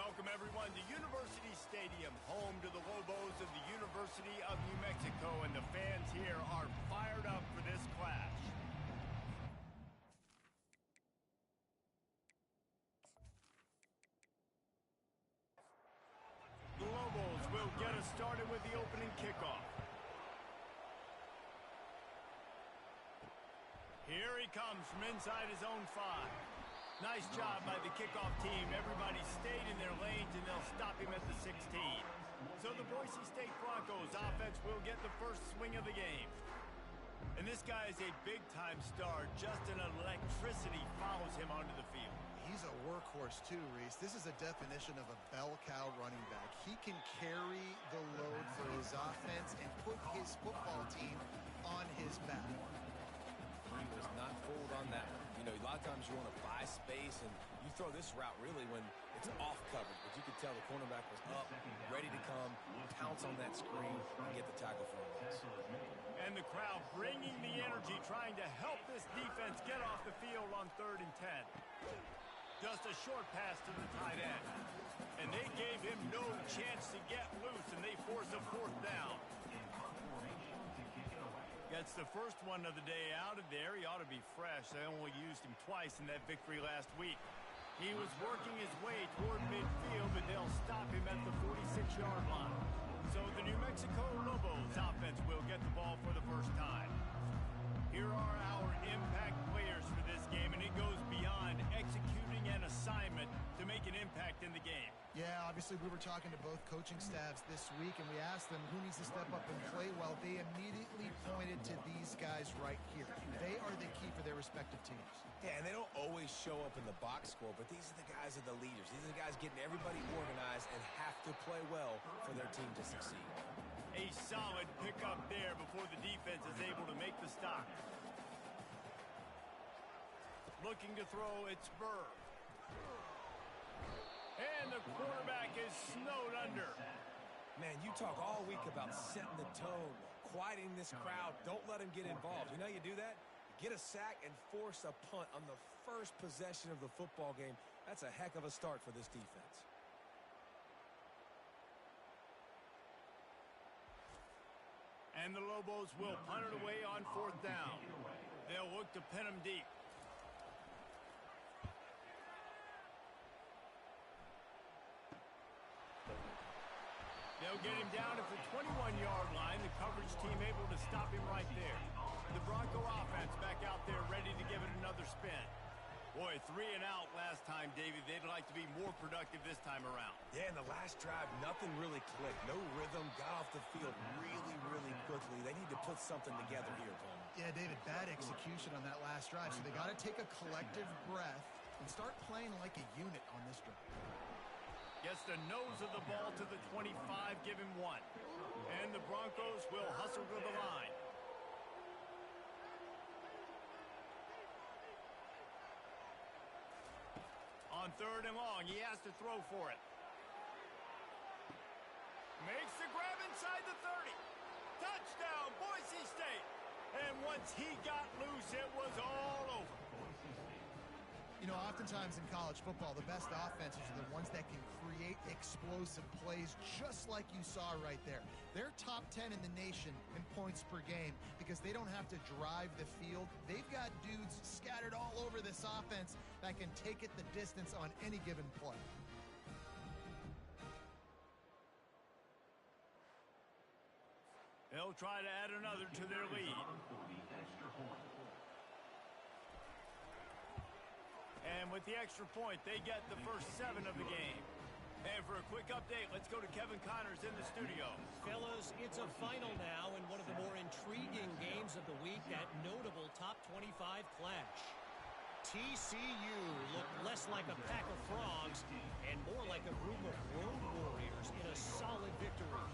Welcome, everyone, to University Stadium, home to the Lobos of the University of New Mexico, and the fans here are fired up for this clash. The Lobos will get us started with the opening kickoff. Here he comes from inside his own 5. Nice job by the kickoff team. Everybody stayed in their lanes, and they'll stop him at the 16. So the Boise State Broncos offense will get the first swing of the game. And this guy is a big-time star. Just an electricity follows him onto the field. He's a workhorse too, Reese. This is a definition of a bell cow running back. He can carry the load for his offense and put his football team on his back. He was not fooled on that one. You know, a lot of times you want to buy space, and you throw this route really when it's off coverage. But you could tell the cornerback was up, ready to come, pounce on that screen, and get the tackle for him. And the crowd bringing the energy, trying to help this defense get off the field on 3rd and 10. Just a short pass to the tight end. And they gave him no chance to get loose, and they force a 4th down. Gets the first one of the day out of there. He ought to be fresh. They only used him twice in that victory last week. He was working his way toward midfield, but they'll stop him at the 46-yard line. So the New Mexico Lobos offense will get the ball for the first time. Here are our impact players for this game, and it goes beyond executing an assignment to make an impact in the game. Yeah, obviously we were talking to both coaching staffs this week, and we asked them who needs to step up and play well. They immediately pointed to these guys right here. They are the key for their respective teams. Yeah, and they don't always show up in the box score, but these are the guys that are the leaders. These are the guys getting everybody organized and have to play well for their team to succeed. A solid pickup there before the defense is able to make the stop. Looking to throw, it's Burr. And the quarterback is snowed under. Man, you talk all week about setting the tone, quieting this crowd. Don't let them get involved. You know how you do that? Get a sack and force a punt on the first possession of the football game. That's a heck of a start for this defense. And the Lobos will punt it away on 4th down. They'll look to pin him deep. They'll get him down at the 21-yard line. The coverage team able to stop him right there. The Bronco offense back out there ready to give it another spin. Boy, 3 and out last time, Davey. They'd like to be more productive this time around. Yeah, in the last drive, nothing really clicked. No rhythm, got off the field really quickly. They need to put something together here, Tony. Yeah, David, bad execution on that last drive. So they got to take a collective breath and start playing like a unit on this drive. Gets the nose of the ball to the 25, give him 1. And the Broncos will hustle to the line. On 3rd and long, he has to throw for it. Makes the grab inside the 30. Touchdown, Boise State. And once he got loose, it was all over. You know, oftentimes in college football, the best offenses are the ones that can create explosive plays, just like you saw right there. They're top 10 in the nation in points per game because they don't have to drive the field. They've got dudes scattered all over this offense that can take it the distance on any given play. They'll try to add another to their lead. And with the extra point, they get the first 7 of the game. And for a quick update, let's go to Kevin Connors in the studio. Fellas, it's a final now in one of the more intriguing games of the week, that notable top 25 clash. TCU looked less like a pack of frogs and more like a group of road warriors in a solid victory.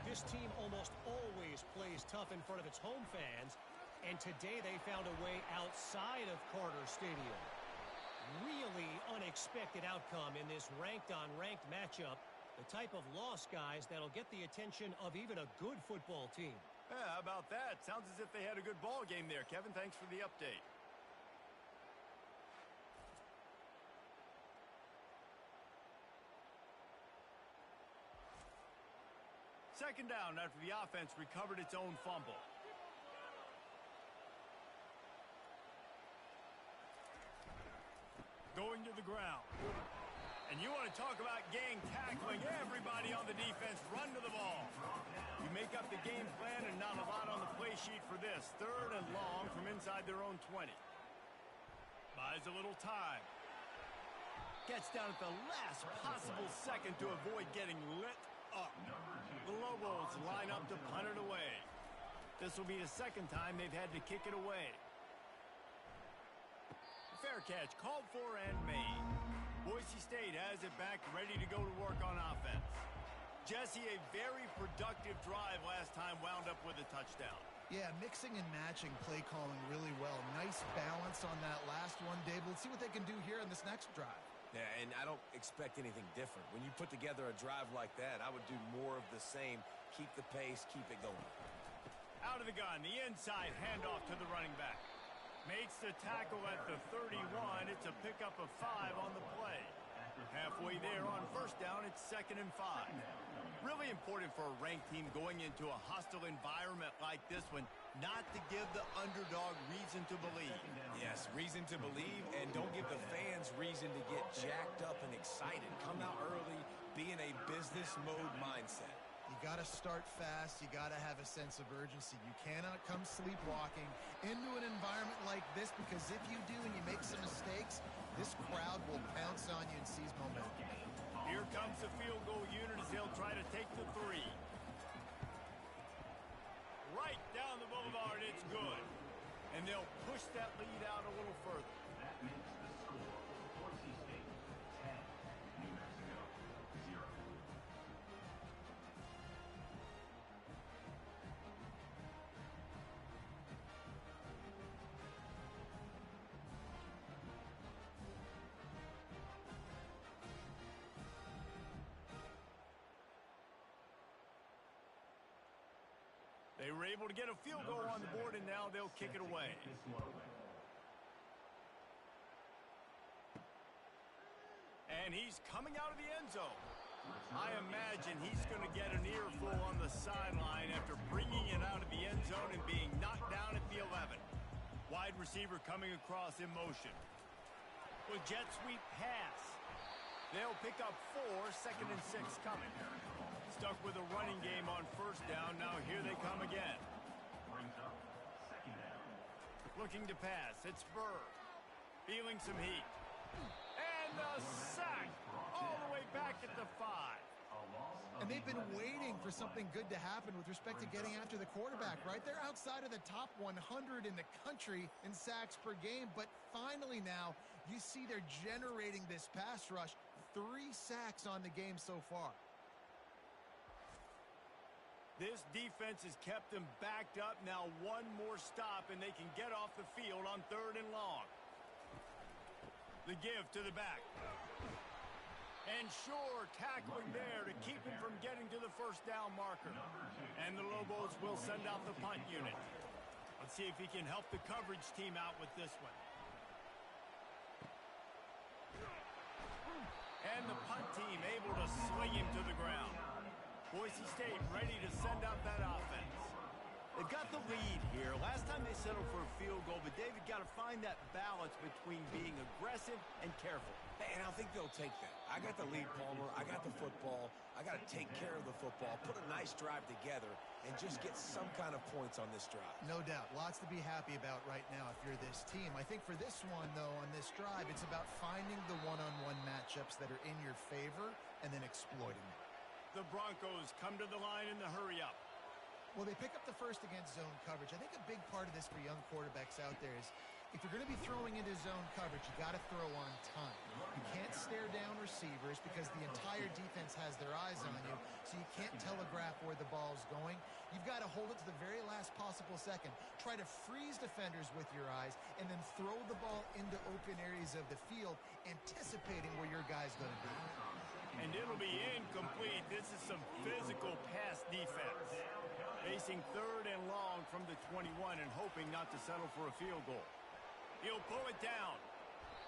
This team almost always plays tough in front of its home fans, and today they found a way outside of Carter Stadium. Really unexpected outcome in this ranked-on-ranked matchup. The type of loss, guys, that'll get the attention of even a good football team. Yeah, how about that? Sounds as if they had a good ball game there. Kevin, thanks for the update. Second down after the offense recovered its own fumble. Going to the ground. And you want to talk about gang tackling. Everybody on the defense run to the ball. You make up the game plan and not a lot on the play sheet for this. Third and long from inside their own 20. Buys a little time. Gets down at the last possible second to avoid getting lit up. The Lobos line up to punt it away. This will be the second time they've had to kick it away. Fair catch called for and made. Boise State has it back, ready to go to work on offense. Jesse, a very productive drive last time, wound up with a touchdown. Yeah, mixing and matching play calling really well. Nice balance on that last one, Dave. Let's see what they can do here in this next drive. Yeah, and I don't expect anything different. When you put together a drive like that, I would do more of the same. Keep the pace, keep it going. Out of the gun, the inside handoff to the running back. Makes the tackle at the 31. It's a pickup of 5 on the play. Halfway there on first down, it's 2nd and 5. Really important for a ranked team going into a hostile environment like this one, not to give the underdog reason to believe. Yes, reason to believe, and don't give the fans reason to get jacked up and excited. Come out early, be in a business mode mindset. You got to start fast. You got to have a sense of urgency. You cannot come sleepwalking into an environment like this, because if you do and you make some mistakes, this crowd will pounce on you and seize momentum. Here comes the field goal unit as they'll try to take the 3. Right down the boulevard, it's good. And they'll push that lead out a little further. That makes the score Boise State 10, New Mexico 0. They were able to get a field goal on the board, and now they'll kick it away. And he's coming out of the end zone. I imagine he's going to get an earful on the sideline after bringing it out of the end zone and being knocked down at the 11. Wide receiver coming across in motion. With jet sweep pass. They'll pick up 4, 2nd and 6 coming. Stuck with a running game on first down. Now here they come again. Looking to pass. It's Burr. Feeling some heat. And the sack all the way back at the 5. And they've been waiting for something good to happen with respect to getting after the quarterback, right? They're outside of the top 100 in the country in sacks per game. But finally now, you see they're generating this pass rush. 3 sacks on the game so far. This defense has kept them backed up. Now one more stop, and they can get off the field on 3rd and long. The give to the back. And sure, tackling there to keep him from getting to the first down marker. And the Lobos will send out the punt unit. Let's see if he can help the coverage team out with this one. And the punt team able to sling him to the ground. Boise State ready to send out that offense. They've got the lead here. Last time they settled for a field goal, but David got to find that balance between being aggressive and careful. And I think they'll take that. I got the lead, Palmer. I got the football. I got to take care of the football, put a nice drive together, and just get some kind of points on this drive. No doubt. Lots to be happy about right now if you're this team. I think for this one, though, on this drive, it's about finding the one-on-one matchups that are in your favor and then exploiting them. The Broncos come to the line in the hurry-up. Well, they pick up the first against zone coverage. I think a big part of this for young quarterbacks out there is if you're going to be throwing into zone coverage, you got to throw on time. You can't stare down receivers because the entire defense has their eyes on you, so you can't telegraph where the ball's going. You've got to hold it to the very last possible second. Try to freeze defenders with your eyes and then throw the ball into open areas of the field, anticipating where your guy's going to be. And it'll be incomplete. This is some physical pass defense. Facing 3rd and long from the 21 and hoping not to settle for a field goal. He'll pull it down.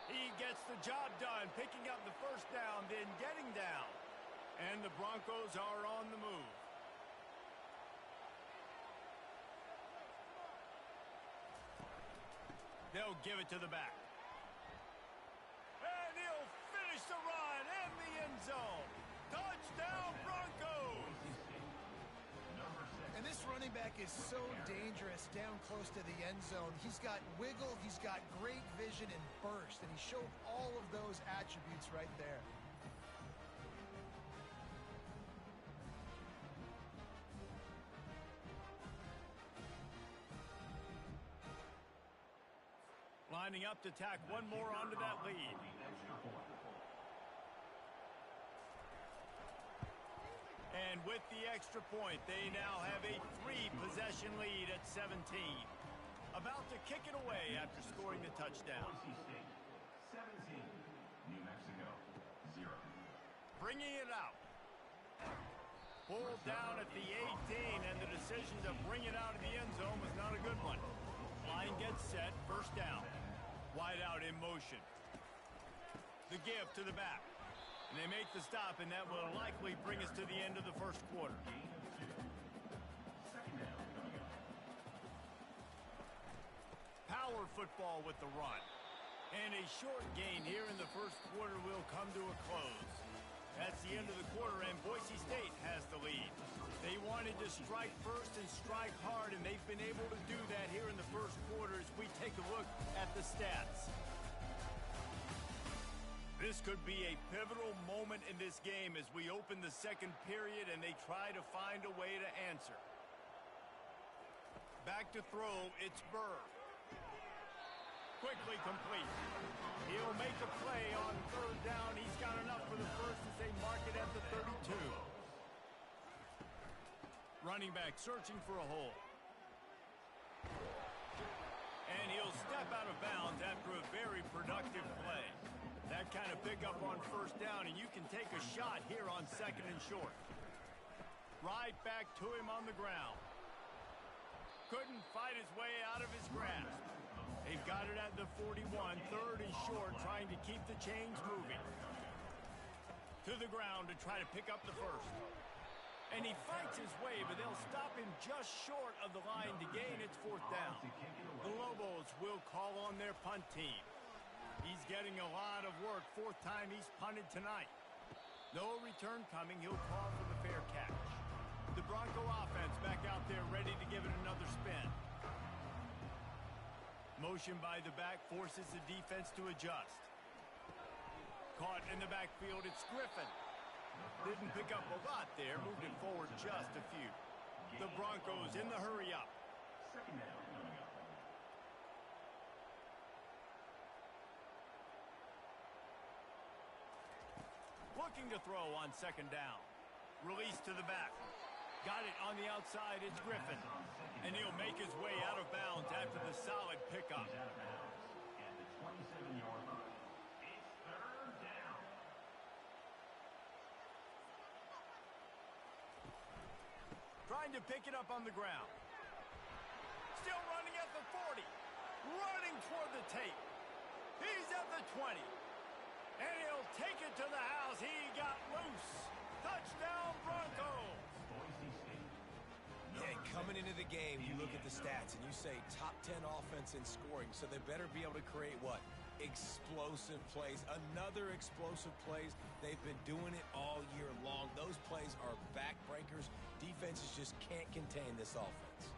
He gets the job done, picking up the first down, then getting down. And the Broncos are on the move. They'll give it to the back. And he'll finish the run in the end zone. Touchdown, Broncos! And this running back is so dangerous down close to the end zone. He's got wiggle, he's got great vision and burst, and he showed all of those attributes right there. Lining up to tack one more onto that lead. And with the extra point, they now have a 3-possession lead at 17. About to kick it away after scoring the touchdown. Boise State, 17. New Mexico, 0. Bringing it out. Pulled down at the 18, and the decision to bring it out of the end zone was not a good one. Line gets set, first down. Wide out in motion. The give to the back. And they make the stop, and that will likely bring us to the end of the first quarter. Power football with the run. And a short gain here in the first quarter will come to a close. That's the end of the quarter, and Boise State has the lead. They wanted to strike first and strike hard, and they've been able to do that here in the first quarter as we take a look at the stats. This could be a pivotal moment in this game as we open the second period and they try to find a way to answer. Back to throw, it's Burr. Quickly complete. He'll make a play on third down. He's got enough for the first as they mark it at the 32. Running back searching for a hole. And he'll step out of bounds after a very productive play. That kind of pickup on first down, and you can take a shot here on second and short. Right back to him on the ground. Couldn't fight his way out of his grasp. They've got it at the 41, third and short, trying to keep the chains moving. To the ground to try to pick up the first. And he fights his way, but they'll stop him just short of the line to gain its fourth down. The Lobos will call on their punt team. He's getting a lot of work, fourth time he's punted tonight. No return coming, he'll call for the fair catch. The Bronco offense back out there ready to give it another spin. Motion by the back forces the defense to adjust. Caught in the backfield, it's Griffin. Didn't pick up a lot there, moved it forward just a few. The Broncos in the hurry up. Second down coming up. Looking to throw on second down. Release to the back. Got it on the outside, it's Griffin. And he'll make his way out of bounds after the solid pickup. He's out of bounds at the 27-yard line. It's third down. Trying to pick it up on the ground. Still running at the 40. Running toward the tape. He's at the 20. And he'll take it to the house. He got loose. Touchdown, Broncos. Boise State. Yeah, coming into the game, you look at the stats and you say top 10 offense in scoring, so they better be able to create what? Explosive plays. Another explosive plays. They've been doing it all year long. Those plays are backbreakers. Defenses just can't contain this offense.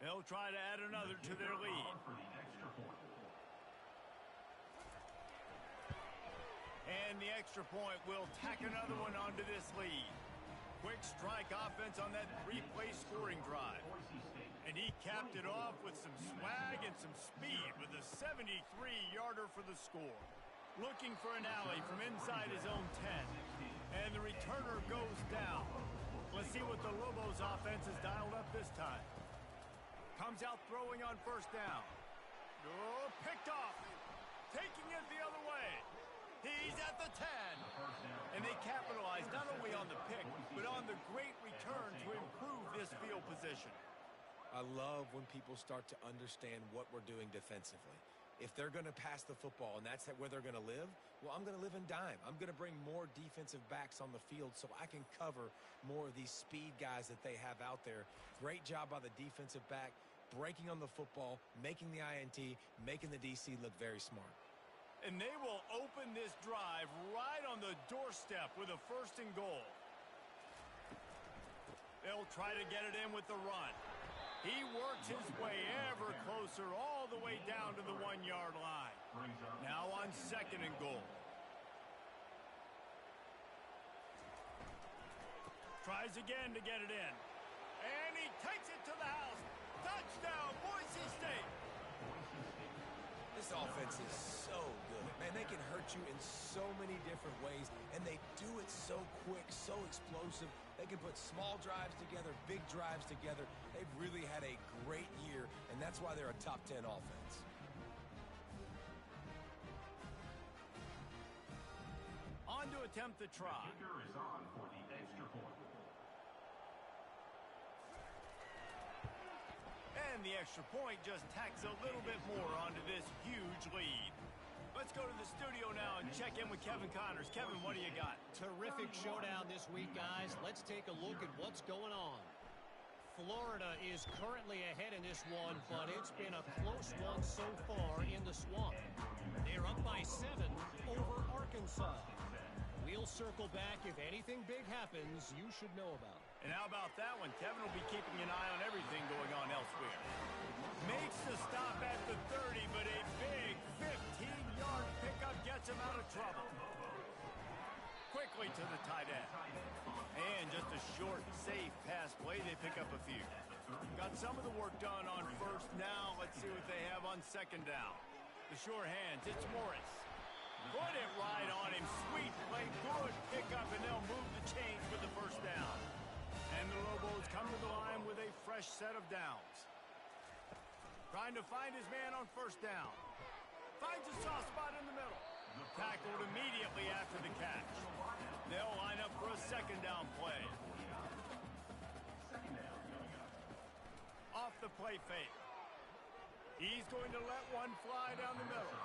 They'll try to add another to their lead. For the extra point. And the extra point will tack another one onto this lead. Quick strike offense on that three-play scoring drive. Boise State. And he capped it off with some swag and some speed with a 73-yarder for the score. Looking for an alley from inside his own 10. And the returner goes down. Let's see what the Lobos offense has dialed up this time. Comes out throwing on first down. Oh, picked off. Taking it the other way. He's at the 10. And they capitalize not only on the pick, but on the great return to improve this field position. I love when people start to understand what we're doing defensively. if they're going to pass the football and that's where they're going to live, well, I'm going to live in dime. I'm going to bring more defensive backs on the field so I can cover more of these speed guys that they have out there. Great job by the defensive back, breaking on the football, making the INT, making the DC look very smart. And they will open this drive right on the doorstep with a 1st and goal. They'll try to get it in with the run. He works his way ever closer all the way down to the 1-yard line. Now on 2nd and goal. Tries again to get it in. And he takes it to the house. Touchdown, Boise State. This offense is so good. Man, they can hurt you in so many different ways, and they do it so quick, so explosive. They can put small drives together, big drives together. They've really had a great year, and that's why they're a top 10 offense. On to attempt the try. The kicker is on for the extra point. And the extra point just tacks a little bit more onto this huge lead. Let's go to the studio now and check in with Kevin Connors. Kevin, what do you got? Terrific showdown this week, guys. Let's take a look at what's going on. Florida is currently ahead in this one, but it's been a close one so far in the swamp. They're up by 7 over Arkansas. We'll circle back. If anything big happens, you should know about it. And how about that one? Kevin will be keeping an eye on everything going on elsewhere. Makes the stop at the 30, but a big 15-yard pickup gets him out of trouble. Quickly to the tight end. And just a short, safe pass play. They pick up a few. Got some of the work done on 1st. Now let's see what they have on 2nd down. The sure hands. It's Morris. Put it right on him. Sweet play. Good pickup, and they'll move the chains with the 1st down. And the Lobos come to the line with a fresh set of downs. Trying to find his man on 1st down. Finds a soft spot in the middle. Tackled immediately after the catch. They'll line up for a 2nd down play. Off the play fake. He's going to let one fly down the middle.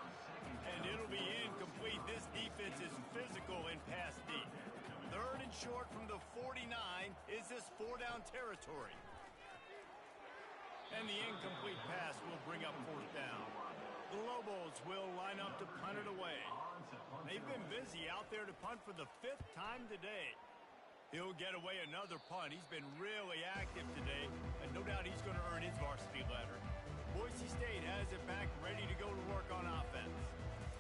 And it'll be incomplete. This defense is physical in pass deep. 3rd and short from the 49. Is this 4-down territory? And the incomplete pass will bring up 4th down. The Lobos will line up to punt it away. They've been busy out there to punt for the 5th time today. He'll get away another punt. He's been really active today, and no doubt he's going to earn his varsity letter. Boise State has it back, ready to go to work on offense.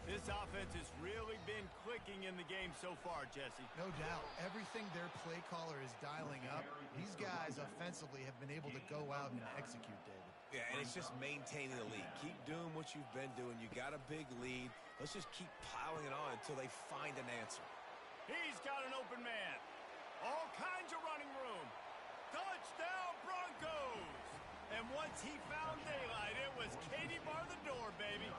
This offense has really been clicking in the game so far, Jesse. No doubt. Everything their play caller is dialing up, these guys offensively have been able to go out and execute, David. Yeah, and it's just maintaining the lead. Keep doing what you've been doing. You got a big lead. Let's just keep piling it on until they find an answer. He's got an open man. All kinds of running room. Touchdown, Broncos! And once he found daylight, it was Katie bar the door, baby.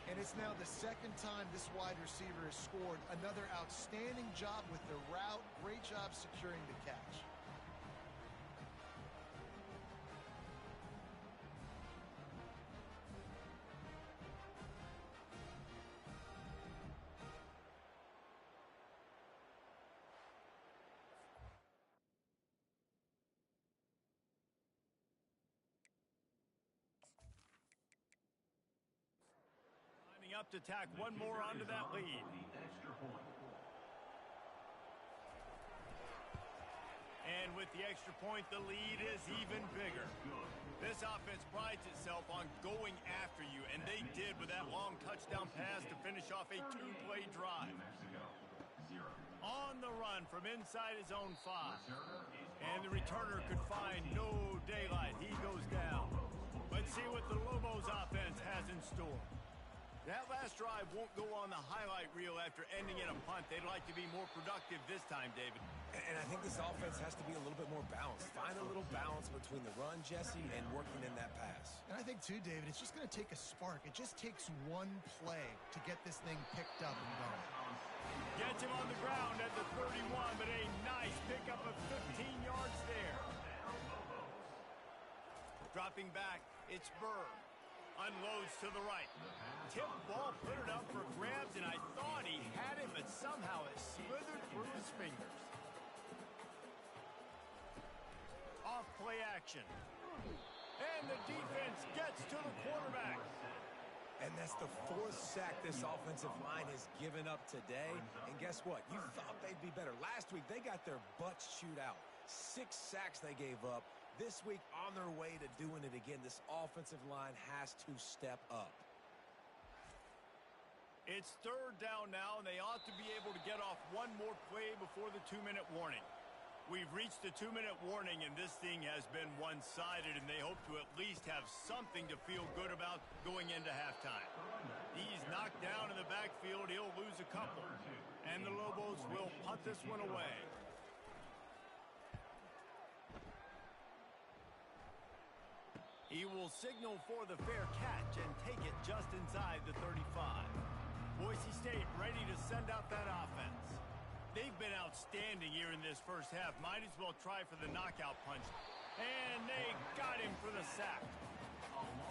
And it's now the 2nd time this wide receiver has scored. Another outstanding job with the route. Great job securing the catch. Up to tack one more onto that lead. And with the extra point, the lead is even bigger. This offense prides itself on going after you, and they did with that long touchdown pass to finish off a 2-play drive. On the run from inside his own 5. And the returner could find no daylight. He goes down. Let's see what the Lobos offense has in store. That last drive won't go on the highlight reel after ending in a punt. They'd like to be more productive this time, David. And I think this offense has to be a little bit more balanced. Find a little balance between the run, Jesse, and working in that pass. And I think, too, David, it's just going to take a spark. It just takes one play to get this thing picked up and going. Gets him on the ground at the 31, but a nice pickup of 15 yards there. Dropping back, it's Burr. Unloads to the right. Tip ball, put it up for grabs, and I thought he had it, but somehow it slithered through his fingers. Off play action. And the defense gets to the quarterback. And that's the 4th sack this offensive line has given up today. And guess what? You thought they'd be better. Last week, they got their butts chewed out. 6 sacks they gave up. This week, on their way to doing it again, this offensive line has to step up. It's 3rd down now, and they ought to be able to get off one more play before the 2-minute warning. We've reached the 2-minute warning, and this thing has been one-sided, and they hope to at least have something to feel good about going into halftime. He's knocked down in the backfield. He'll lose a couple, and the Lobos will punt this one away. He will signal for the fair catch and take it just inside the 35. Boise State ready to send out that offense. They've been outstanding here in this first half. Might as well try for the knockout punch. And they got him for the sack.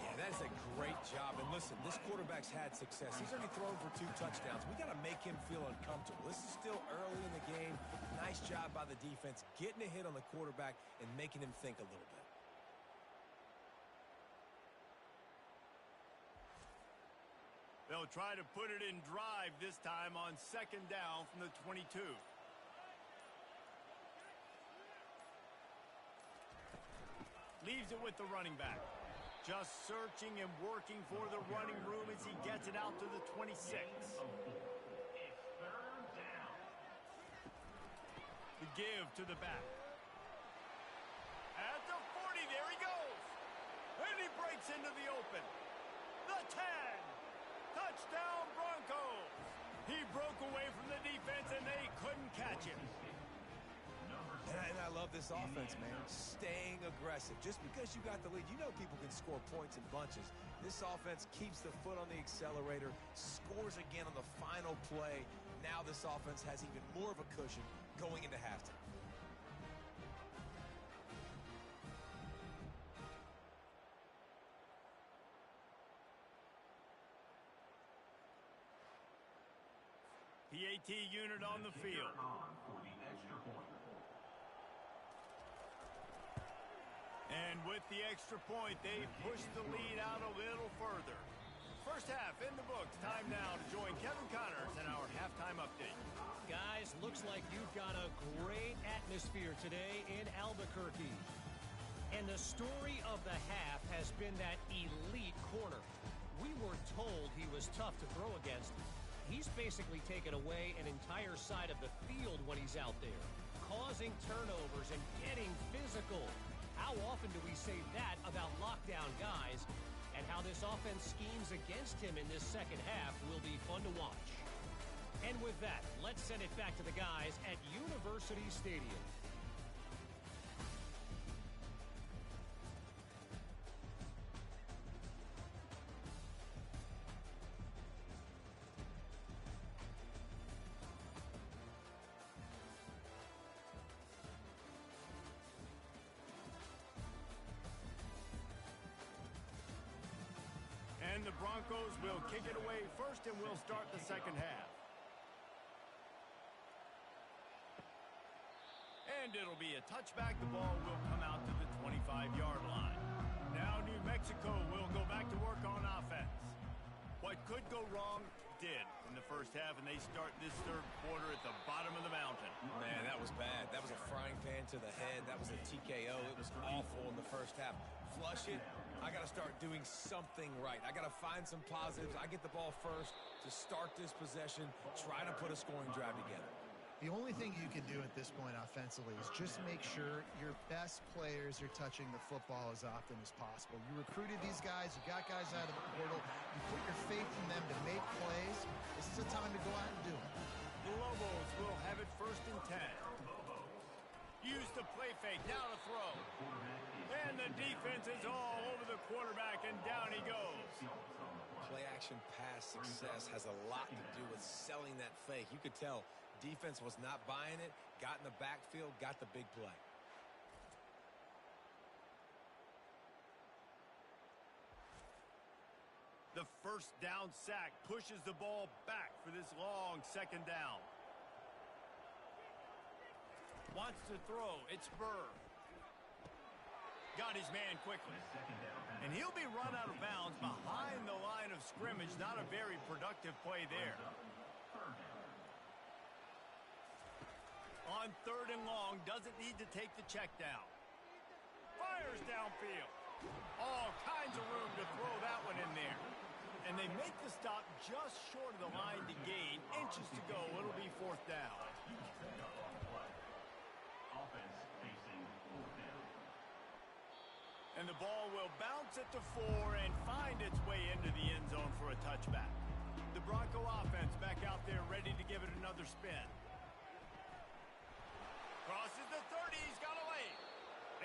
Yeah, that is a great job. And listen, this quarterback's had success. He's already thrown for 2 touchdowns. We got to make him feel uncomfortable. This is still early in the game. Nice job by the defense, getting a hit on the quarterback and making him think a little bit. They'll try to put it in drive this time on 2nd down from the 22. Leaves it with the running back. Just searching and working for the running room as he gets it out to the 26. It's 3rd down. The give to the back. At the 40, there he goes. And he breaks into the open. The 10. Touchdown Broncos! He broke away from the defense and they couldn't catch him. And I love this offense, man. Staying aggressive. Just because you got the lead, you know people can score points in bunches. This offense keeps the foot on the accelerator, scores again on the final play. Now this offense has even more of a cushion going into halftime. PAT unit on the field. For the extra point. And with the extra point, they push the lead out a little further. First half in the books. Time now to join Kevin Connors in our halftime update. Guys, looks like you've got a great atmosphere today in Albuquerque. And the story of the half has been that elite corner. We were told he was tough to throw against. He's basically taken away an entire side of the field when he's out there, causing turnovers and getting physical. How often do we say that about lockdown guys? And how this offense schemes against him in this second half will be fun to watch. And with that, let's send it back to the guys at University Stadium. And the Broncos will kick it away first, and we'll start the second half. And it'll be a touchback. The ball will come out to the 25-yard line. Now New Mexico will go back to work on offense. What could go wrong did in the first half, and they start this third quarter at the bottom of the mountain. Man, that was bad. That was a frying pan to the head. That was a TKO. It was awful in the first half. Flush it. I got to start doing something right. I got to find some positives. I get the ball first to start this possession, try to put a scoring drive together. The only thing you can do at this point offensively is just make sure your best players are touching the football as often as possible. You recruited these guys, you got guys out of the portal, you put your faith in them to make plays. This is a time to go out and do it. The Lobos will have it 1st and 10. Use the play fake, now to throw. And the defense is all over the quarterback, and down he goes. Play action pass success has a lot to do with selling that fake. You could tell defense was not buying it, got in the backfield, got the big play. The first down sack pushes the ball back for this long second down. Wants to throw. It's Burr. Got his man quickly. And he'll be run out of bounds behind the line of scrimmage. Not a very productive play there. On third and long, doesn't need to take the check down. Fires downfield. All kinds of room to throw that one in there. And they make the stop just short of the line to gain. Inches to go. It'll be fourth down. Offense facing fourth down. And the ball will bounce at the 4 and find its way into the end zone for a touchback. The Bronco offense back out there ready to give it another spin. Crosses the 30. He's got a lane.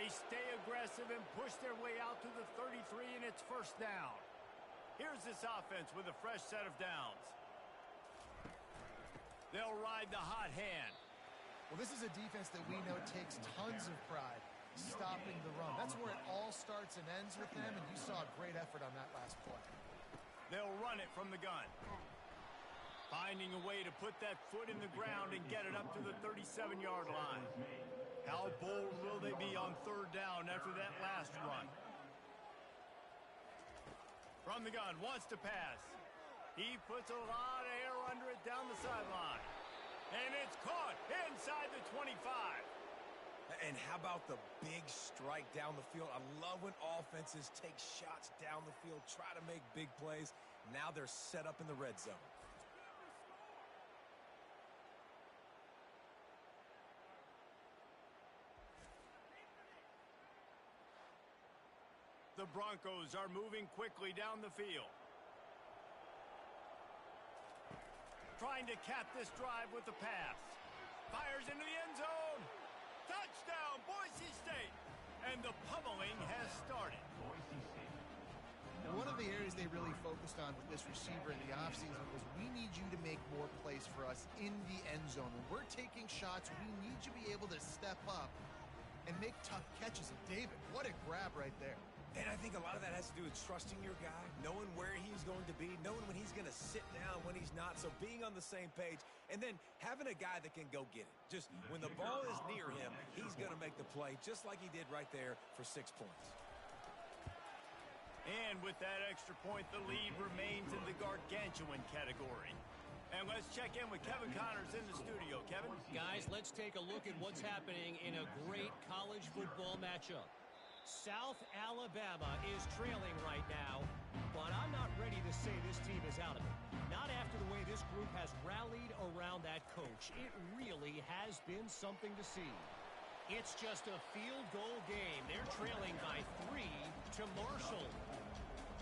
They stay aggressive and push their way out to the 33, and it's first down. Here's this offense with a fresh set of downs. They'll ride the hot hand. Well, this is a defense that we know takes tons of pride stopping the run. That's where it all starts and ends with them, and you saw a great effort on that last play. They'll run it from the gun. Finding a way to put that foot in the ground and get it up to the 37-yard line. How bold will they be on third down after that last run? From the gun, wants to pass. He puts a lot of air under it down the sideline. And it's caught inside the 25. And how about the big strike down the field? I love when offenses take shots down the field, try to make big plays. Now they're set up in the red zone. The Broncos are moving quickly down the field. Trying to cap this drive with the pass. Fires into the end zone. Touchdown, Boise State. And the pummeling has started. Boise State. And one of the areas they really focused on with this receiver in the offseason was we need you to make more plays for us in the end zone. When we're taking shots, we need you to be able to step up and make tough catches. And David, what a grab right there. And I think a lot of that has to do with trusting your guy, knowing where he's going to be, knowing when he's going to sit down, when he's not. So being on the same page, and then having a guy that can go get it. Just when the ball is near him, he's going to make the play just like he did right there for 6 points. And with that extra point, the lead remains in the gargantuan category. And let's check in with Kevin Connors in the studio. Kevin? Guys, let's take a look at what's happening in a great college football matchup. South Alabama is trailing right now, but I'm not ready to say this team is out of it. Not after the way this group has rallied around that coach. It really has been something to see. It's just a field goal game. They're trailing by 3 to Marshall.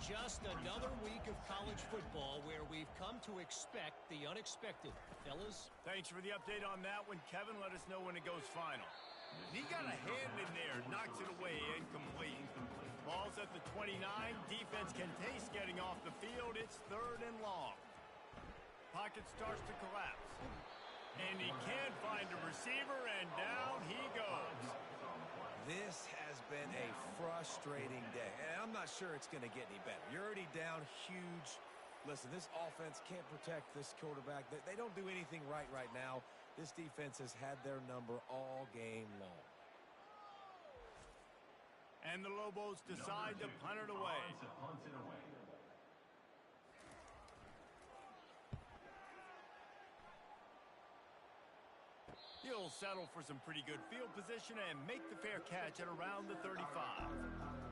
Just another week of college football where we've come to expect the unexpected. Fellas? Thanks for the update on that one, Kevin. Let us know when it goes final. He got a hand in there, knocks it away, incomplete. Ball's at the 29. Defense can taste getting off the field. It's third and long. Pocket starts to collapse. And he can't find a receiver, and down he goes. This has been a frustrating day, and I'm not sure it's going to get any better. You're already down huge. Listen, this offense can't protect this quarterback. They don't do anything right now. This defense has had their number all game long. And the Lobos decide to punt it away. He'll settle for some pretty good field position and make the fair catch at around the 35.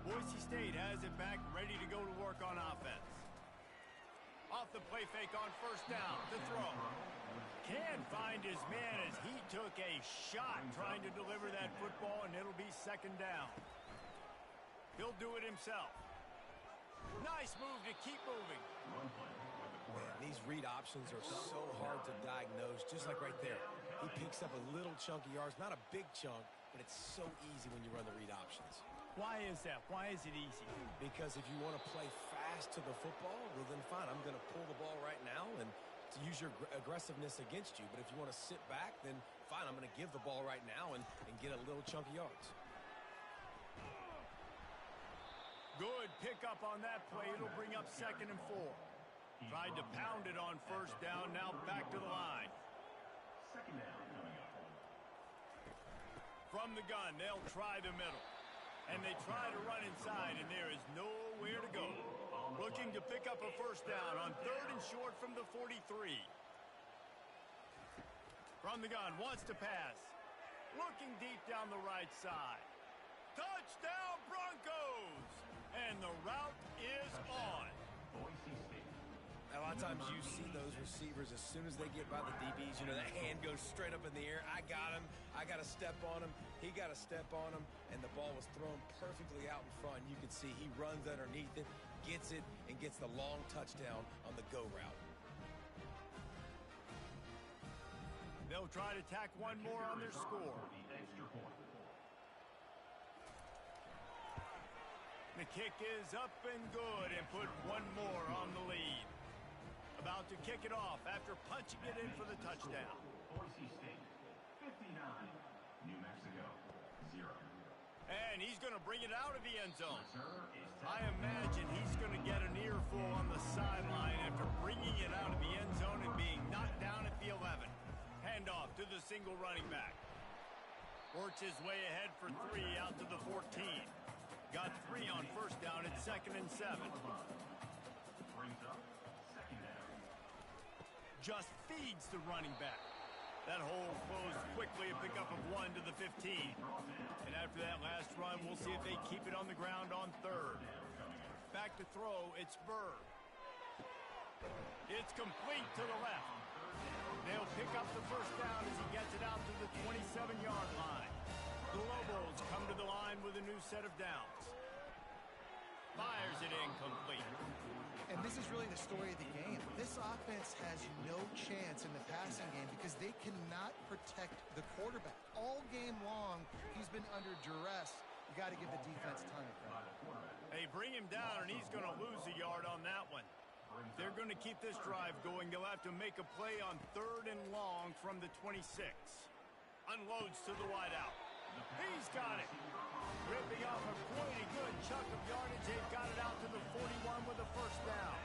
Boise State has it back, ready to go to work on offense. Off the play fake on first down, to throw. Can't find his man as he took a shot trying to deliver that football, and it'll be second down. He'll do it himself. Nice move to keep moving. Man, these read options are so hard to diagnose, just like right there. He picks up a little chunk of yards, not a big chunk, but it's so easy when you run the read options. Why is that? Why is it easy? Because if you want to play fast to the football, well then fine, I'm going to pull the ball right now and to use your aggressiveness against you. But if you want to sit back, then fine, I'm going to give the ball right now and get a little chunk of yards. Good pickup on that play. It'll bring up 2nd and 4. Tried to pound it on 1st down. Now back to the line. 2nd down coming up. From the gun, they'll try the middle. And they try to run inside, and there is nowhere to go. Looking to pick up a 1st down on 3rd and short from the 43. From the gun, wants to pass. Looking deep down the right side. Touchdown, Broncos! And the route is on. Boise State. A lot of times you see those receivers, as soon as they get by the DBs, you know, that hand goes straight up in the air. I got him. I got to step on him. He got to step on him. And the ball was thrown perfectly out in front. You can see he runs underneath it, gets it, and gets the long touchdown on the go route. They'll try to tack one more on their score. The kick is up and good and put one more on the lead. About to kick it off after punching it in for the touchdown. Boise State, 59. New Mexico, 0. And he's going to bring it out of the end zone. I imagine he's going to get an earful on the sideline after bringing it out of the end zone and being knocked down at the 11. Handoff to the single running back. Works his way ahead for 3 out to the 14. Got 3 on 1st down at 2nd and 7. Brings up 2nd down. Just feeds the running back. That hole closed quickly, a pickup of 1 to the 15. And after that last run, we'll see if they keep it on the ground on 3rd. Back to throw, it's Burr. It's complete to the left. They'll pick up the 1st down as he gets it out to the 27-yard line. The Lobos come to the line with a new set of downs. Fires it incomplete. And this is really the story of the game. This offense has no chance in the passing game because they cannot protect the quarterback. All game long, he's been under duress. You got to give the defense time. They bring him down, and he's going to lose a yard on that one. They're going to keep this drive going. They'll have to make a play on 3rd and long from the 26. Unloads to the wideout. He's got it. Ripping off a pretty good chunk of yardage. They've got it out to the 41 with a 1st down.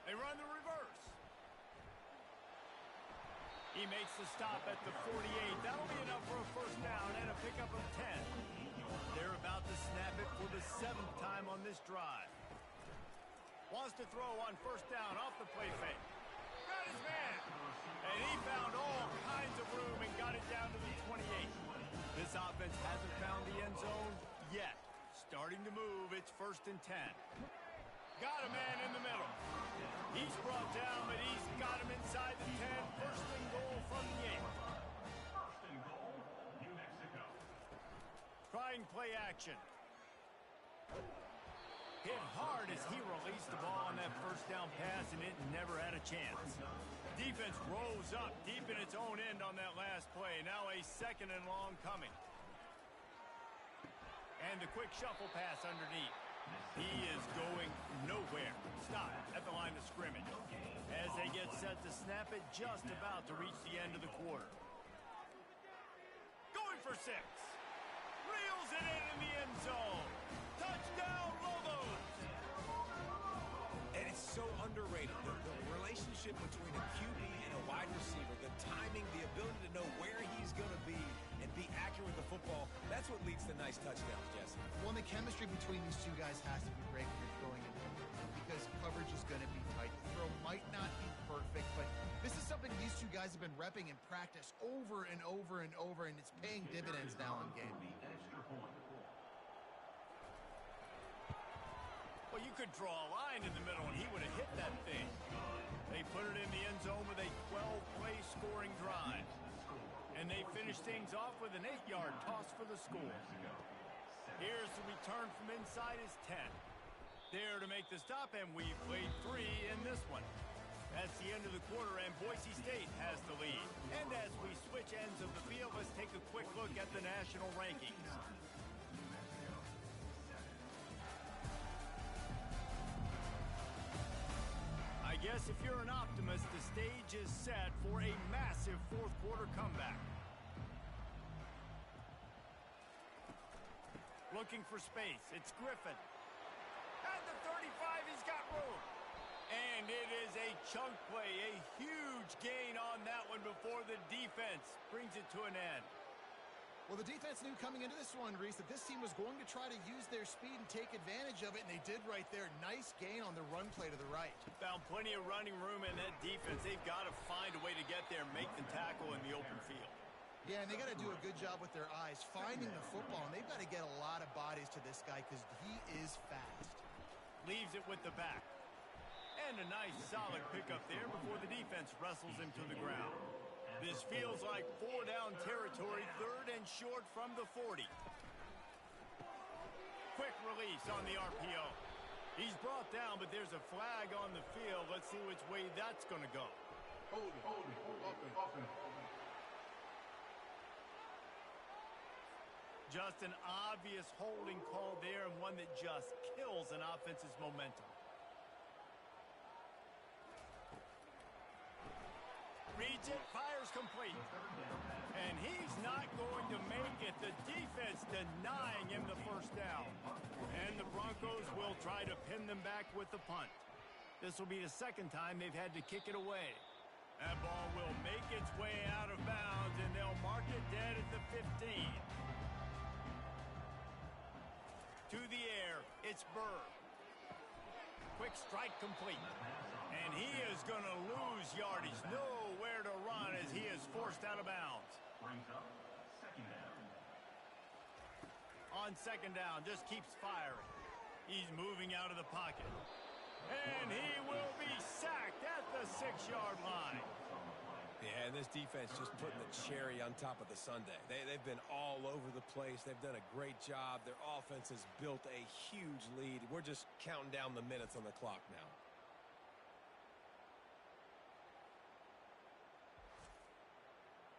They run the reverse. He makes the stop at the 48. That'll be enough for a 1st down and a pickup of 10. They're about to snap it for the 7th time on this drive. Wants to throw on 1st down off the play fake. Got his man. And he found all kinds of room and got it down to the 28. This offense hasn't found the end zone yet. Starting to move. It's 1st and 10. Got a man in the middle. He's brought down, but he's got him inside the 10. 1st and goal from the 8. 1st and goal, New Mexico. Trying play action. Hit hard as he released the ball on that 1st down pass, and it never had a chance. Defense rose up deep in its own end on that last play. Now a 2nd and long coming. And the quick shuffle pass underneath. He is going nowhere. Stop at the line of scrimmage. As they get set to snap it, just about to reach the end of the quarter. Going for 6. Reels it in the end zone. Touchdown, Lobos! And it's so underrated. The relationship between a QB and a wide receiver, the timing, the ability to know where he's going to be and be accurate with the football, that's what leads to nice touchdowns, Jesse. Well, the chemistry between these two guys has to be great when you're throwing it because coverage is going to be tight. The throw might not be perfect, but this is something these two guys have been repping in practice over and over and over, and it's paying dividends now in game. Well, you could draw a line in the middle, and he would have hit that thing. They put it in the end zone with a 12-play scoring drive. And they finish things off with an 8-yard toss for the score. Here's the return from inside his 10. There to make the stop, and we've played 3 in this one. That's the end of the quarter, and Boise State has the lead. And as we switch ends of the field, let's take a quick look at the national rankings. I guess if you're an optimist, the stage is set for a massive 4th quarter comeback. Looking for space. It's Griffin. At the 35, he's got room. And it is a chunk play, a huge gain on that one before the defense brings it to an end. Well, the defense knew coming into this one, Reese, that this team was going to try to use their speed and take advantage of it, and they did right there. Nice gain on the run play to the right. Found plenty of running room in that defense. They've got to find a way to get there and make the tackle in the open field. Yeah, and they got to do a good job with their eyes, finding the football, and they've got to get a lot of bodies to this guy because he is fast. Leaves it with the back. And a nice solid pickup there before the defense wrestles him to the ground. This feels like 4-down territory, 3rd and short from the 40. Quick release on the RPO. He's brought down, but there's a flag on the field. Let's see which way that's going to go. Offense. Just an obvious holding call there, and one that just kills an offense's momentum. Reads it, fires complete. And he's not going to make it. The defense denying him the first down. And the Broncos will try to pin them back with the punt. This will be the second time they've had to kick it away. That ball will make its way out of bounds, and they'll mark it dead at the 15. To the air, it's Burr. Quick strike complete. And he is going to lose yardage. Nowhere to run as he is forced out of bounds. Brings up second down. On second down, just keeps firing. He's moving out of the pocket. And he will be sacked at the 6-yard line. Yeah, and this defense just putting the cherry on top of the sundae. They've been all over the place. They've done a great job. Their offense has built a huge lead. We're just counting down the minutes on the clock now.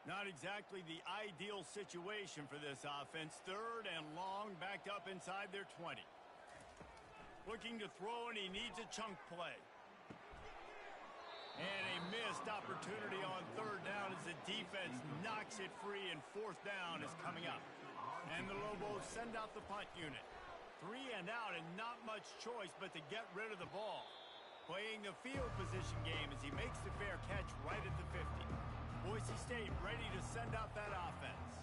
Not exactly the ideal situation for this offense. 3rd and long, backed up inside their 20. Looking to throw, and he needs a chunk play. And a missed opportunity on 3rd down as the defense knocks it free, and 4th down is coming up. And the Lobos send out the punt unit. 3 and out, and not much choice but to get rid of the ball. Playing the field position game as he makes the fair catch right at the 50. Boise State ready to send out that offense.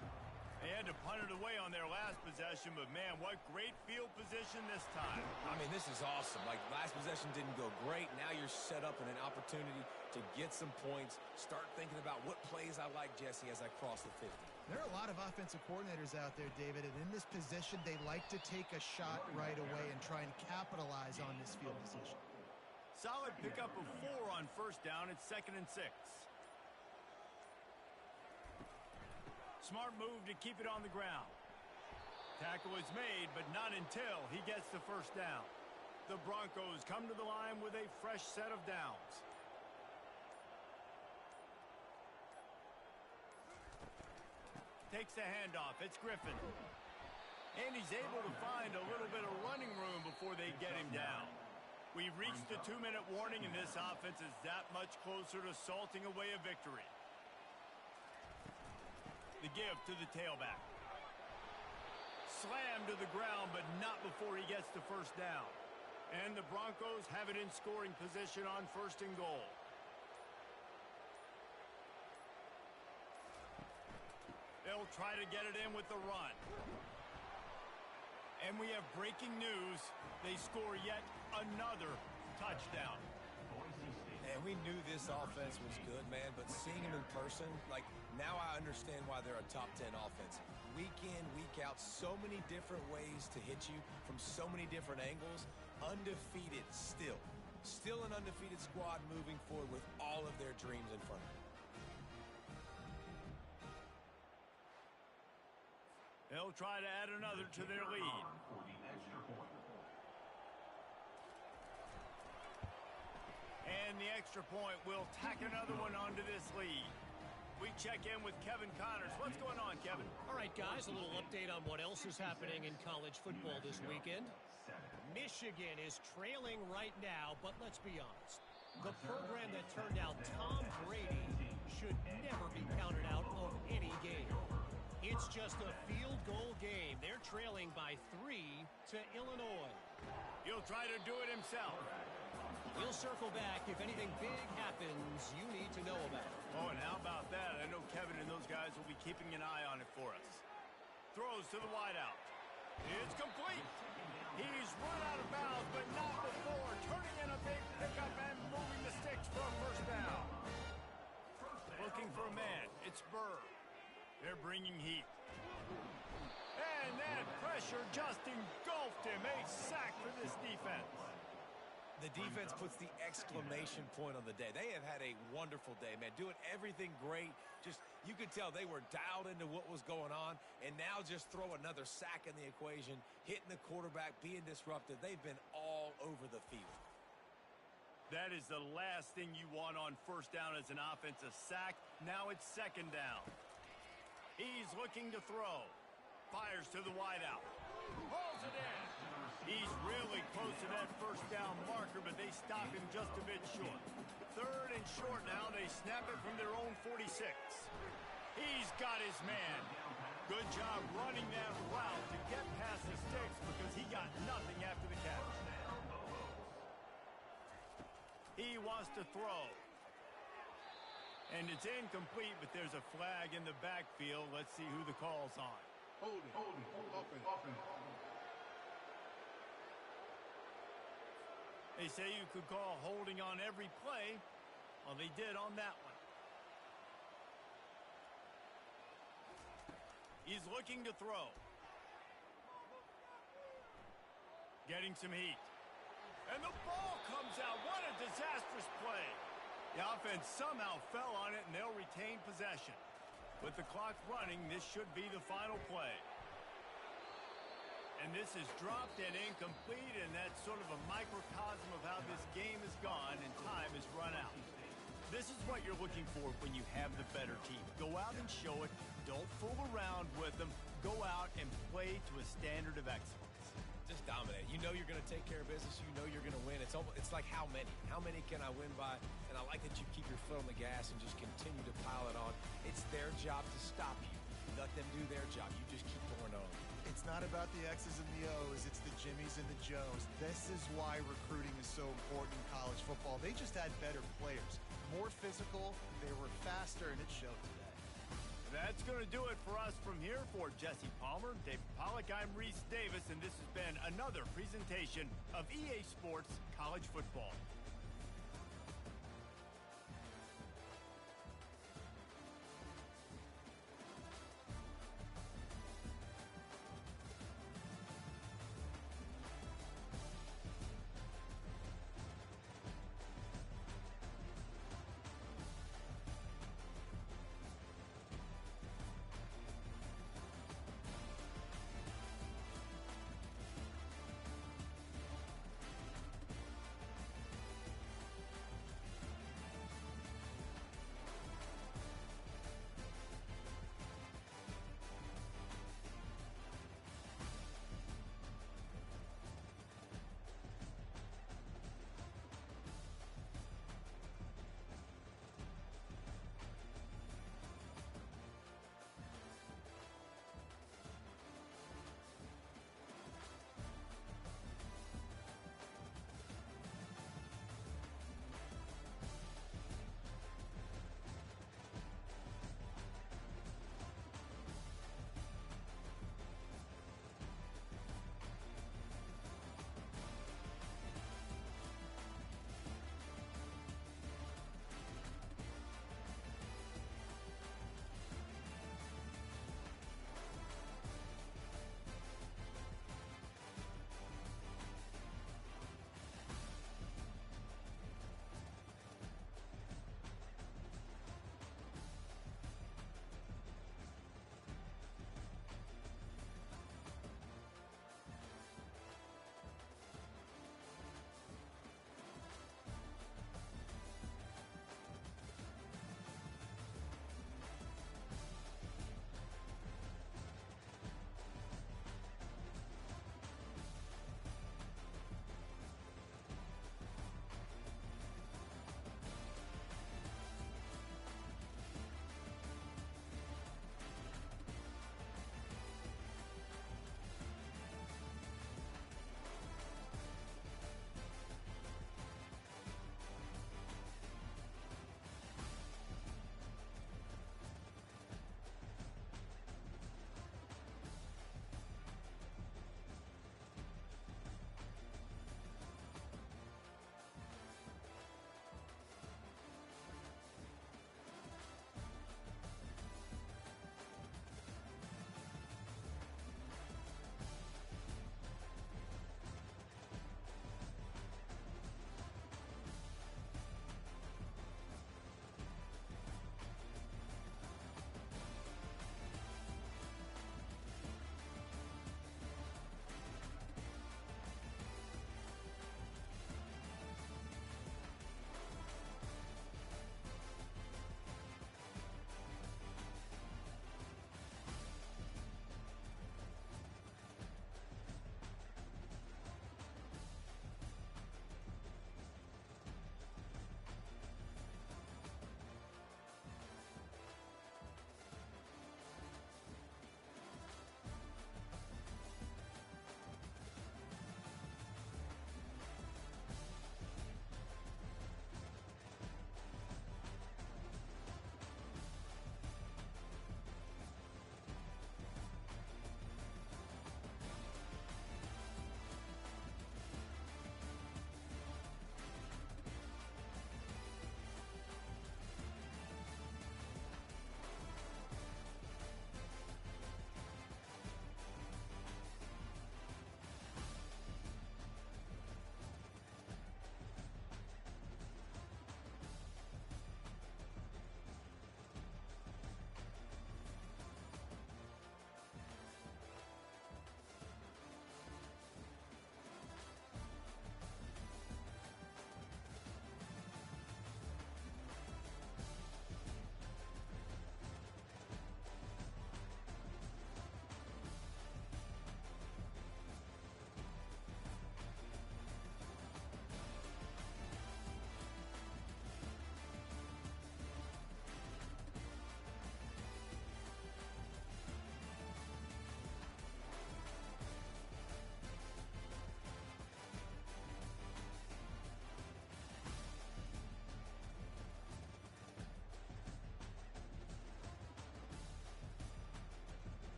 They had to punt it away on their last possession, but man, what great field position this time. I mean, this is awesome. Like, last possession didn't go great. Now you're set up in an opportunity to get some points. Start thinking about what plays I like, Jesse, as I cross the 50. There are a lot of offensive coordinators out there, David, and in this position, they like to take a shot right away and try and capitalize on this field position. Solid pickup of 4 on 1st down. It's 2nd and 6. Smart move to keep it on the ground. Tackle is made, but not until he gets the 1st down. The Broncos come to the line with a fresh set of downs. Takes the handoff. It's Griffin. And he's able to find a little bit of running room before they get him down. We've reached the 2-minute warning, and this offense is that much closer to salting away a victory. The give to the tailback. Slammed to the ground, but not before he gets the 1st down. And the Broncos have it in scoring position on 1st and goal. They'll try to get it in with the run. And we have breaking news. They score yet another touchdown. And we knew this offense was good, man, but seeing them in person, like, now I understand why they're a top 10 offense. Week in, week out, so many different ways to hit you from so many different angles. Undefeated still. Still an undefeated squad moving forward with all of their dreams in front of them. They'll try to add another to their lead. For the extra point. And the extra point will tack another one onto this lead. We check in with Kevin Connors. What's going on, Kevin? All right, guys, a little update on what else is happening in college football this weekend. Michigan is trailing right now, but let's be honest. The program that turned out Tom Brady should never be counted out of any game. It's It's just a field goal game. They're trailing by 3 to Illinois. He'll try to do it himself. We'll circle back if anything big happens you need to know about. Oh, and how about that? I know Kevin and those guys will be keeping an eye on it for us. Throws to the wideout. It's complete. He's run out of bounds, but not before turning in a big pickup and moving the sticks for a first down. Looking for a man. It's Burr. They're bringing heat. And that pressure just engulfed him. A sack for this defense. The defense puts the exclamation point on the day. They have had a wonderful day, man. Doing everything great. Just, you could tell they were dialed into what was going on. And now just throw another sack in the equation. Hitting the quarterback, being disruptive. They've been all over the field. That is the last thing you want on first down as an offensive sack. Now it's second down. He's looking to throw. Fires to the wideout. Pulls it in. He's really close to that first down marker, but they stop him just a bit short. Third and short now. They snap it from their own 46. He's got his man. Good job running that route to get past the sticks because he got nothing after the catch. He wants to throw. And it's incomplete, but there's a flag in the backfield. Let's see who the call's on. Holding. Offense. They say you could call holding on every play. Well, they did on that one. He's looking to throw. Getting some heat. And the ball comes out. What a disastrous play. The offense somehow fell on it, and they'll retain possession. With the clock running, this should be the final play. And this is dropped and incomplete, and that's sort of a microcosm of how this game has gone, and time has run out. This is what you're looking for when you have the better team. Go out and show it. Don't fool around with them. Go out and play to a standard of excellence. Just dominate. You know you're going to take care of business. You know you're going to win. It's like how many? How many can I win by? And I like that you keep your foot on the gas and just continue to pile it on. It's their job to stop you. Let them do their job. You just keep going on. It's not about the X's and the O's. It's the Jimmies and the Joes. This is why recruiting is so important in college football. They just had better players. More physical. They were faster, and it showed today. That's going to do it for us from here. For Jesse Palmer, David Pollack, I'm Reese Davis, and this has been another presentation of EA Sports College Football.